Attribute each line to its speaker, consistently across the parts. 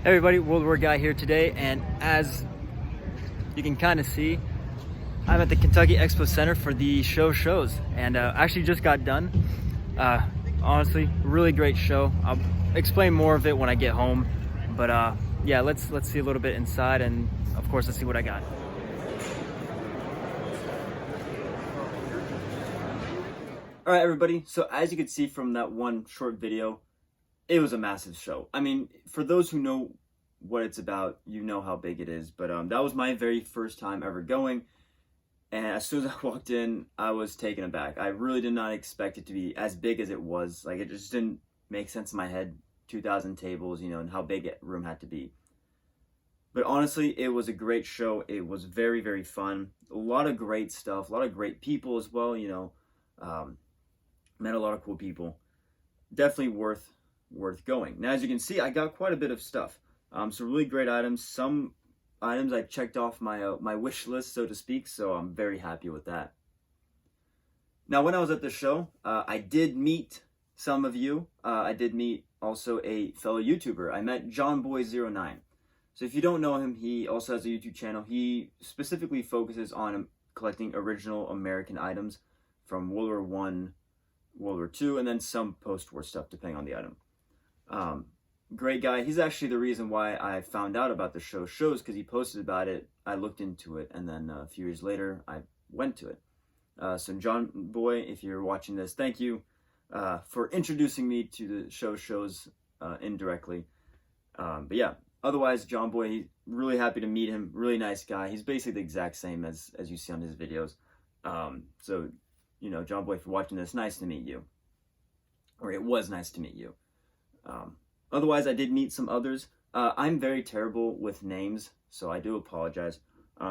Speaker 1: Hey everybody, World War Guy here today, and as you can kind of see, I'm at the Kentucky Expo Center for the shows, and actually just got done. Honestly, really great show. I'll explain more of it when I get home, but yeah, let's see a little bit inside, and of course, let's see what I got. All right, everybody. So as you can see from that one short video, it was a massive show. I mean, for those who know what it's about, you know how big it is. But that was my very first time ever going. And as soon as I walked in, I was taken aback. I really did not expect it to be as big as it was. Like, it just didn't make sense in my head. 2,000 tables, you know, and how big a room had to be. But honestly, it was a great show. It was very, very fun. A lot of great stuff. A lot of great people as well, you know. Met a lot of cool people. Definitely worth going. Now, as you can see, I got quite a bit of stuff. Some really great items. Some items I checked off my my wish list, so to speak. So I'm very happy with that. Now, when I was at the show, I did meet some of you. I did meet also a fellow YouTuber. I met JonBoy09. So if you don't know him, he also has a YouTube channel. He specifically focuses on collecting original American items from World War One, World War II, and then some post-war stuff, depending on the item. Great guy. He's actually the reason why I found out about the shows, because he posted about it. I looked into it, and then a few years later, I went to it. So John Boy, if you're watching this, thank you for introducing me to the shows indirectly. But yeah, otherwise, John Boy, really happy to meet him. Really nice guy. He's basically the exact same as you see on his videos. So, you know, John Boy, if you're watching this, nice to meet you. Or it was nice to meet you. Otherwise, I did meet some others. I'm very terrible with names, so I do apologize.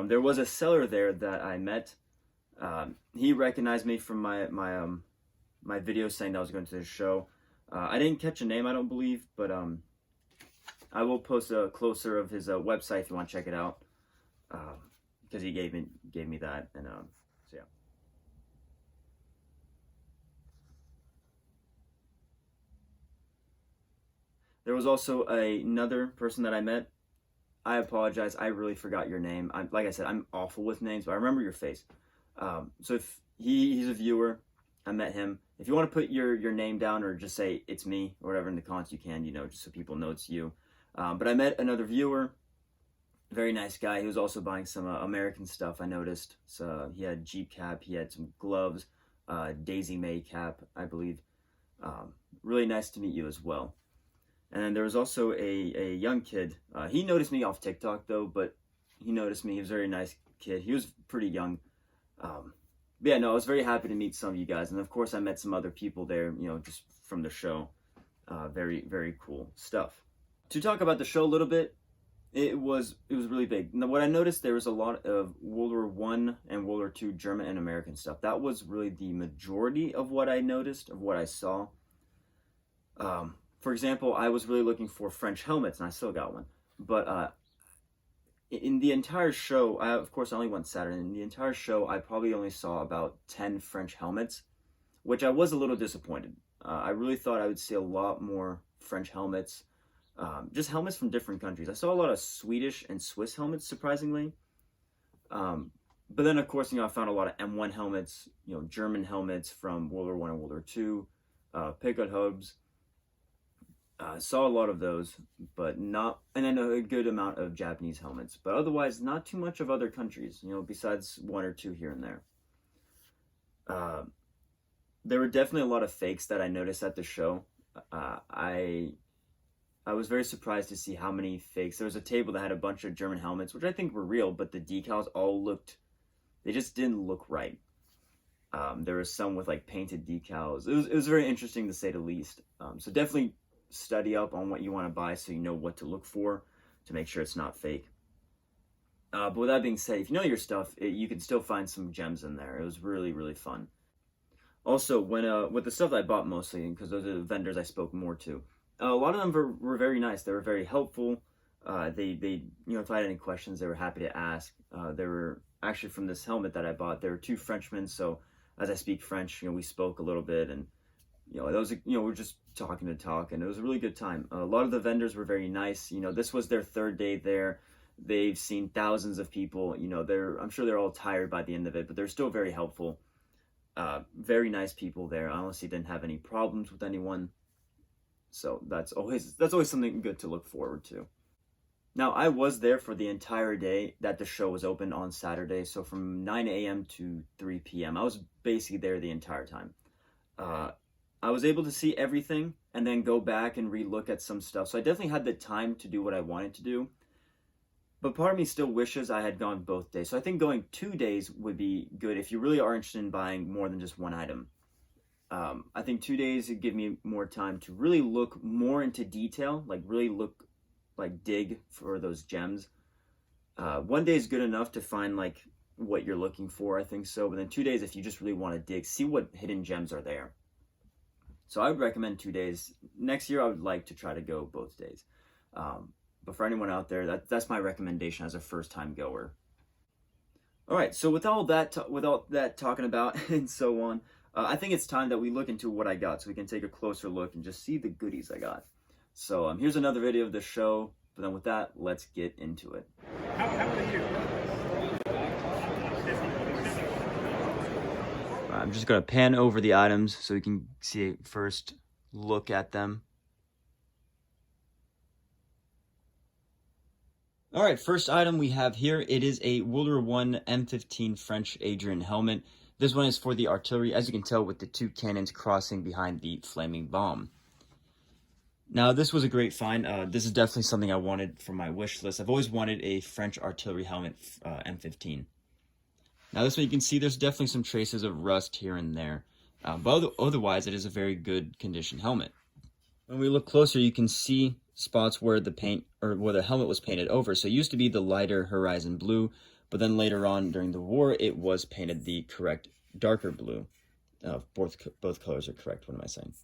Speaker 1: There was a seller there that I met. He recognized me from my video saying that I was going to the show. I didn't catch a name, I don't believe, but I will post a closer of his website if you want to check it out, because he gave me that, and so yeah. There was also another person that I met. I apologize. I really forgot your name. Like I said, I'm awful with names, but I remember your face. So if he's a viewer, I met him. If you want to put your name down or just say it's me or whatever in the comments, you can, you know, just so people know it's you. But I met another viewer. Very nice guy. He was also buying some American stuff, I noticed. So he had Jeep cap. He had some gloves. Daisy May cap, I believe. Really nice to meet you as well. And then there was also a young kid. He noticed me off TikTok, though, but he noticed me. He was a very nice kid. He was pretty young. But yeah, no, I was very happy to meet some of you guys. And of course, I met some other people there, you know, just from the show. Very, very cool stuff. To talk about the show a little bit, it was really big. Now, what I noticed, there was a lot of World War One and World War II German and American stuff. That was really the majority of what I noticed, of what I saw. For example, I was really looking for French helmets, and I still got one. But in the entire show, of course, I only went Saturday. In the entire show, I probably only saw about 10 French helmets, which I was a little disappointed. I really thought I would see a lot more French helmets, just helmets from different countries. I saw a lot of Swedish and Swiss helmets, surprisingly. But then, of course, you know, I found a lot of M1 helmets, you know, German helmets from World War One and World War II, pickup hubs. Saw a lot of those, but not, and then a good amount of Japanese helmets, but otherwise not too much of other countries, you know, besides one or two here and there. There were definitely a lot of fakes that I noticed at the show. I was very surprised to see how many fakes. There was a table that had a bunch of German helmets, which I think were real, but the decals all they just didn't look right. There were some with like painted decals. It was very interesting to say the least. So definitely study up on what you want to buy so you know what to look for to make sure it's not fake. But with that being said, if you know your stuff, you can still find some gems in there. It was really, really fun. Also, when with the stuff that I bought mostly, because those are the vendors I spoke more to, a lot of them were very nice. They were very helpful. They you know, if I had any questions, they were happy to ask. They were actually, from this helmet that I bought, there were two Frenchmen, so as I speak French, you know, we spoke a little bit, and you know, those, you know, we're just talking to talk, and it was a really good time. A lot of the vendors were very nice. You know, this was their third day there. They've seen thousands of people. You know, I'm sure they're all tired by the end of it, but they're still very helpful. Very nice people there. I honestly didn't have any problems with anyone. So that's always something good to look forward to. Now, I was there for the entire day that the show was open on Saturday. So from 9 a.m. to 3 p.m. I was basically there the entire time. I was able to see everything and then go back and re-look at some stuff. So I definitely had the time to do what I wanted to do. But part of me still wishes I had gone both days. So I think going 2 days would be good if you really are interested in buying more than just one item. I think 2 days would give me more time to really look more into detail, like really look, like dig for those gems. 1 day is good enough to find like what you're looking for, I think so. But then 2 days, if you just really want to dig, see what hidden gems are there. So I would recommend 2 days. Next year, I would like to try to go both days. But for anyone out there, that's my recommendation as a first-time goer. All right, so with all that talking about and so on, I think it's time that we look into what I got so we can take a closer look and just see the goodies I got. So here's another video of the show, but then with that, let's get into it.
Speaker 2: How are you?
Speaker 1: I'm just going to pan over the items so we can see first look at them. All right, first item we have here, it is a World War I M15 French Adrian helmet. This one is for the artillery, as you can tell with the two cannons crossing behind the flaming bomb. Now, this was a great find. This is definitely something I wanted for my wish list. I've always wanted a French artillery helmet, M15. Now, this one you can see there's definitely some traces of rust here and there. But otherwise, it is a very good condition helmet. When we look closer, you can see spots where the paint, or where the helmet was painted over. So it used to be the lighter horizon blue, but then later on during the war, it was painted the correct darker blue. Both colors are correct, what am I saying?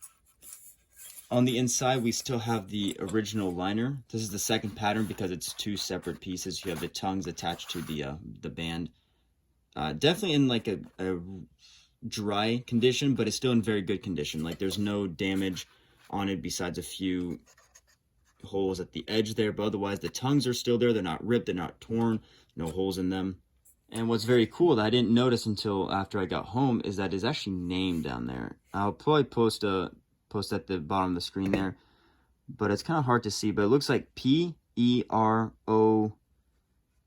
Speaker 1: On the inside, we still have the original liner. This is the second pattern because it's two separate pieces. You have the tongues attached to the band. Definitely in like a dry condition, but it's still in very good condition. Like there's no damage on it besides a few holes at the edge there, but otherwise the tongues are still there. They're not ripped, they're not torn, no holes in them. And what's very cool that I didn't notice until after I got home is that it's actually named down there. I'll probably post at the bottom of the screen there, but it's kind of hard to see, but it looks like P-E-R-O,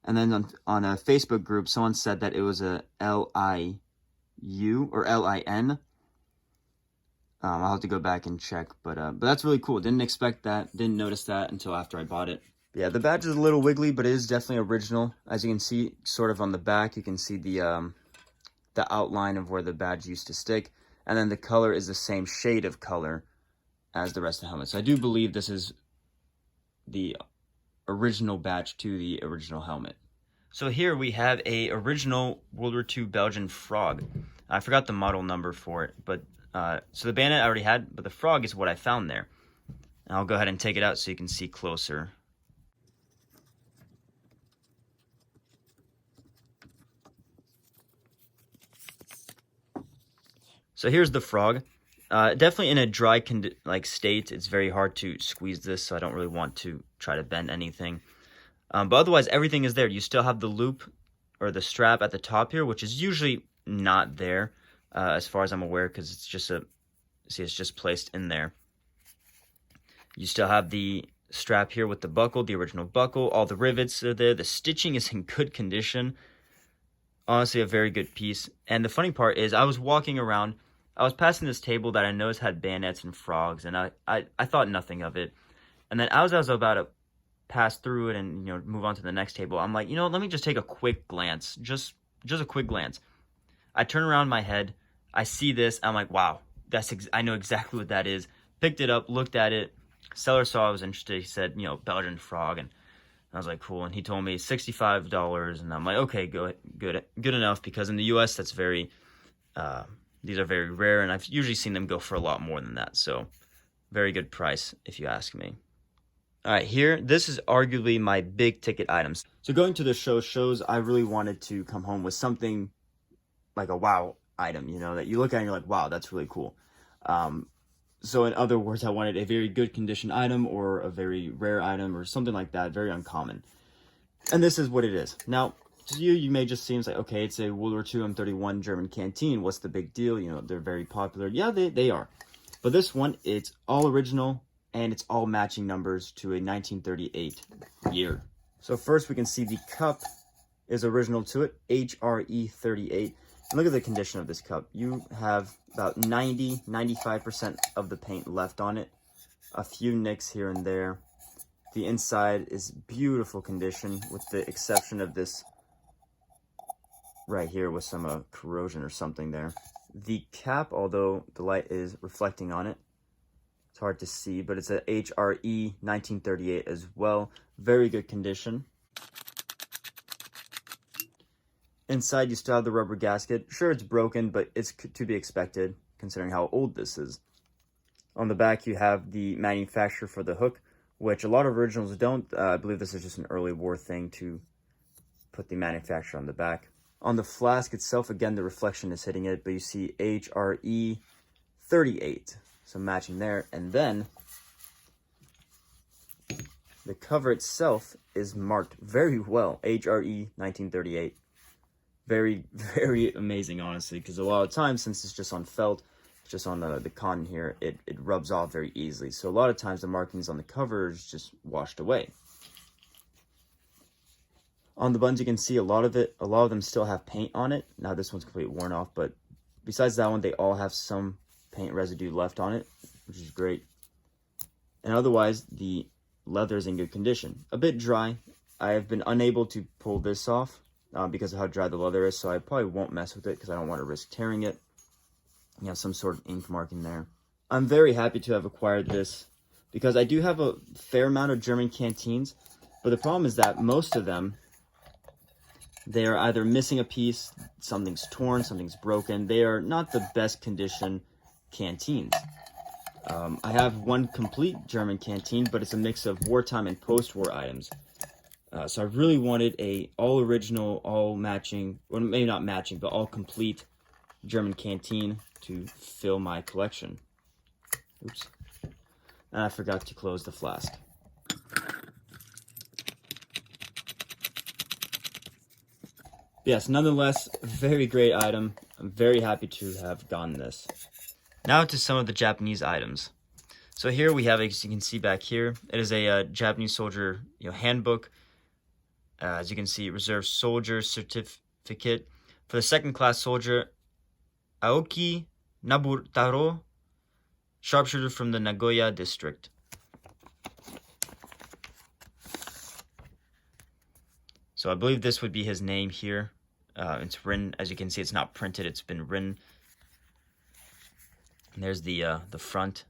Speaker 1: and then on a Facebook group someone said that it was a L-I-U or L-I-N. I'll have to go back and check, but that's really cool. Didn't expect that, didn't notice that until after I bought it. Yeah, the badge is a little wiggly, but it is definitely original. As you can see, sort of on the back, you can see the outline of where the badge used to stick, and then the color is the same shade of color as the rest of the helmet. So I do believe this is the original badge to the original helmet. So here we have a original World War II Belgian frog. I forgot the model number for it, but so the bayonet I already had, but the frog is what I found there. And I'll go ahead and take it out so you can see closer. So here's the frog. Definitely in a dry state. It's very hard to squeeze this, so I don't really want to try to bend anything. But otherwise, everything is there. You still have the loop or the strap at the top here, which is usually not there as far as I'm aware, because it's just it's just placed in there. You still have the strap here with the buckle, the original buckle. All the rivets are there. The stitching is in good condition. Honestly, a very good piece. And the funny part is I was walking around. I was passing this table that I noticed had bayonets and frogs, and I thought nothing of it. And then as I was about to pass through it and move on to the next table, I'm like, let me just take a quick glance, just a quick glance. I turn around my head, I see this, I'm like, wow, I know exactly what that is. Picked it up, looked at it. Seller saw I was interested. He said, Belgian frog, and I was like, cool. And he told me $65, and I'm like, okay, good enough, because in the U.S. that's very these are very rare, and I've usually seen them go for a lot more than that. So, very good price, if you ask me. All right, here, this is arguably my big ticket items. So going to the shows, I really wanted to come home with something like a wow item, that you look at and you're like, wow, that's really cool. So in other words, I wanted a very good condition item or a very rare item or something like that, very uncommon. And this is what it is. Now, to you, you may just seem like, okay, it's a World War II M31 German canteen. What's the big deal? You know, they're very popular. Yeah, they are. But this one, it's all original and it's all matching numbers to a 1938 year. So first we can see the cup is original to it, HRE 38. And look at the condition of this cup. You have about 95% of the paint left on it. A few nicks here and there. The inside is beautiful condition with the exception of this right here with some corrosion or something there. The cap, although the light is reflecting on it, it's hard to see, but it's a HRE 1938 as well. Very good condition. Inside, you still have the rubber gasket. Sure, it's broken, but it's to be expected, considering how old this is. On the back, you have the manufacturer for the hook, which a lot of originals don't. I believe this is just an early war thing to put the manufacturer on the back. On the flask itself, again, the reflection is hitting it, but you see HRE 38. So matching there. And then the cover itself is marked very well, HRE 1938. Very, very amazing, honestly, because a lot of times, since it's just on felt, it's just on the cotton here, it rubs off very easily. So a lot of times the markings on the cover is just washed away. On the buttons, you can see a lot of them still have paint on it. Now this one's completely worn off, but besides that one, they all have some paint residue left on it, which is great. And otherwise, the leather is in good condition. A bit dry. I have been unable to pull this off because of how dry the leather is, so I probably won't mess with it because I don't want to risk tearing it. You have some sort of ink marking there. I'm very happy to have acquired this because I do have a fair amount of German canteens, but the problem is that most of them, they are either missing a piece, something's torn, something's broken. They are not the best condition canteens. I have one complete German canteen, but it's a mix of wartime and post-war items. So I really wanted a all original, all matching, well, maybe not matching, but all complete German canteen to fill my collection. Oops. And I forgot to close the flask. Yes, nonetheless, very great item. I'm very happy to have gotten this. Now to some of the Japanese items. So here we have, as you can see back here, it is a Japanese soldier handbook. As you can see, Reserve Soldier Certificate for the second class soldier Aoki Nabutaro, sharpshooter from the Nagoya district. So I believe this would be his name here. It's written, as you can see, it's not printed, it's been written. And there's the front.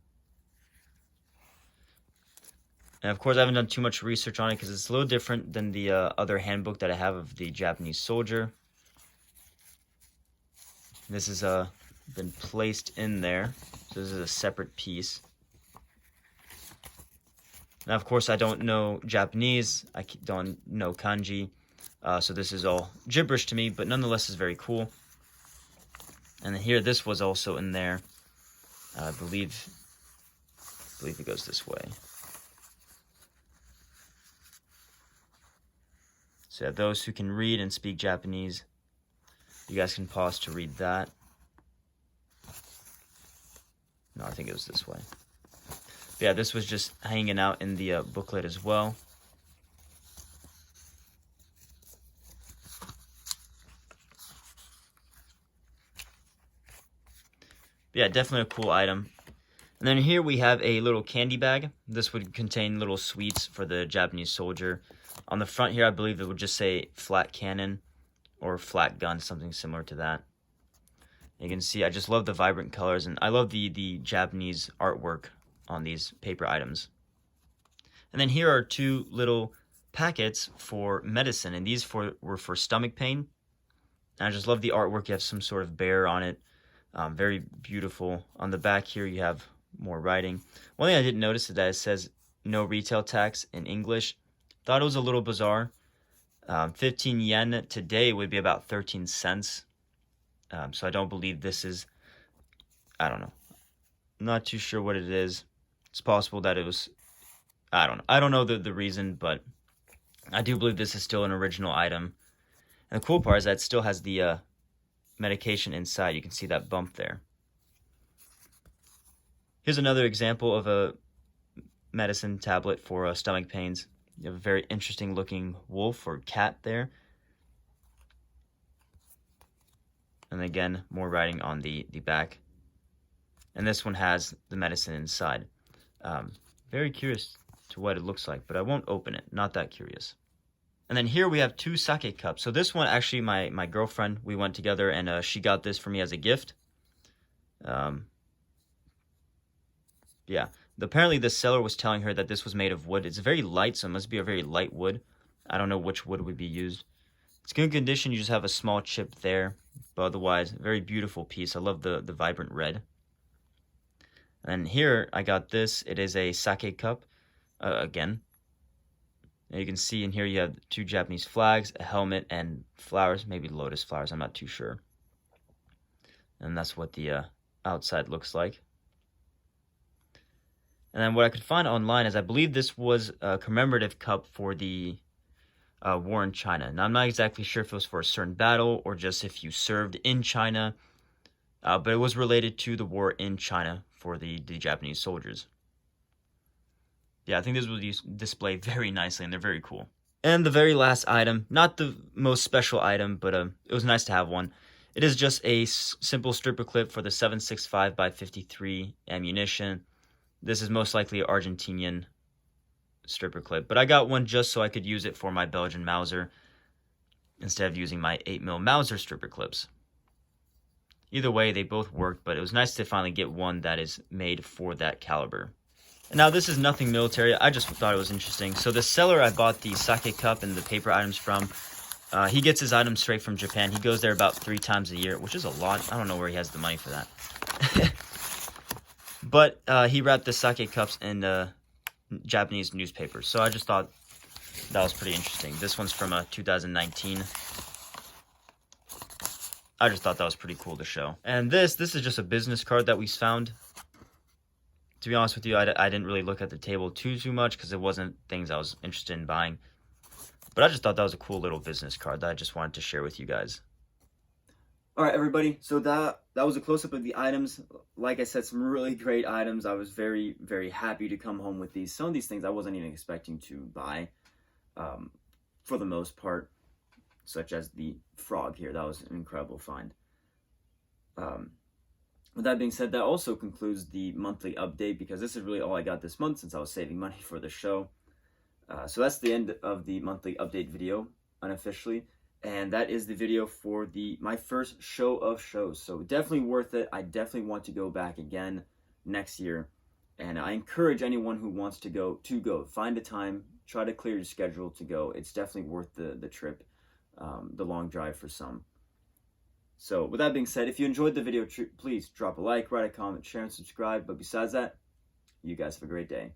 Speaker 1: And of course, I haven't done too much research on it because it's a little different than the other handbook that I have of the Japanese soldier. This has been placed in there. So this is a separate piece. Now, of course, I don't know Japanese. I don't know kanji. So this is all gibberish to me, but nonetheless is very cool. And then here, this was also in there. I believe it goes this way. So yeah, those who can read and speak Japanese, you guys can pause to read that. No, I think it was this way. But yeah, this was just hanging out in the booklet as well. But yeah, definitely a cool item. And then here we have a little candy bag. This would contain little sweets for the Japanese soldier. On the front here, I believe it would just say flat cannon or flat gun, something similar to that. You can see I just love the vibrant colors, and I love the Japanese artwork on these paper items. And then here are two little packets for medicine, and these were for stomach pain. And I just love the artwork. You have some sort of bear on it. Very beautiful. On the back here, you have more writing. One thing I didn't notice is that it says no retail tax in English. Thought it was a little bizarre. 15 yen today would be about 13 cents. So I don't believe this is, I don't know. Not too sure what it is. It's possible that it was, I don't know the reason, but I do believe this is still an original item. And the cool part is that it still has the medication inside. You can see that bump there. Here's another example of a medicine tablet for stomach pains. You have a very interesting looking wolf or cat there. And again, more writing on the back. And this one has the medicine inside. Very curious to what it looks like, but I won't open it. Not that curious. And then here we have 2 sake cups. So this one, actually, my girlfriend, we went together, and she got this for me as a gift. Yeah. Apparently, the seller was telling her that this was made of wood. It's very light, so it must be a very light wood. I don't know which wood would be used. It's good condition. You just have a small chip there. But otherwise, very beautiful piece. I love the vibrant red. And here, I got this. It is a sake cup, again. And you can see in here you have 2 Japanese flags, a helmet, and flowers. Maybe lotus flowers. I'm not too sure. And that's what the outside looks like. And then what I could find online is I believe this was a commemorative cup for the war in China. Now, I'm not exactly sure if it was for a certain battle or just if you served in China, but it was related to the war in China for the Japanese soldiers. Yeah, I think this was displayed very nicely, and they're very cool. And the very last item, not the most special item, but it was nice to have one. It is just a simple stripper clip for the 7.65x53 ammunition. This is most likely an Argentinian stripper clip, but I got one just so I could use it for my Belgian Mauser instead of using my 8mm Mauser stripper clips. Either way, they both worked, but it was nice to finally get one that is made for that caliber. And now, this is nothing military. I just thought it was interesting. So the seller I bought the sake cup and the paper items from, he gets his items straight from Japan. He goes there about 3 times a year, which is a lot. I don't know where he has the money for that. But he wrapped the sake cups in Japanese newspapers. So I just thought that was pretty interesting. This one's from 2019. I just thought that was pretty cool to show. And this is just a business card that we found. To be honest with you, I didn't really look at the table too much because it wasn't things I was interested in buying. But I just thought that was a cool little business card that I just wanted to share with you guys. All right, everybody. So that was a close-up of the items. Like I said, some really great items. I was very, very happy to come home with these. Some of these things I wasn't even expecting to buy, for the most part, such as the frog here. That was an incredible find. With that being said, that also concludes the monthly update because this is really all I got this month since I was saving money for the show. So that's the end of the monthly update video, unofficially. And that is the video for my first show of shows. So definitely worth it. I definitely want to go back again next year. And I encourage anyone who wants to go. Find a time. Try to clear your schedule to go. It's definitely worth the trip, the long drive for some. So with that being said, if you enjoyed the video, please drop a like, write a comment, share, and subscribe. But besides that, you guys have a great day.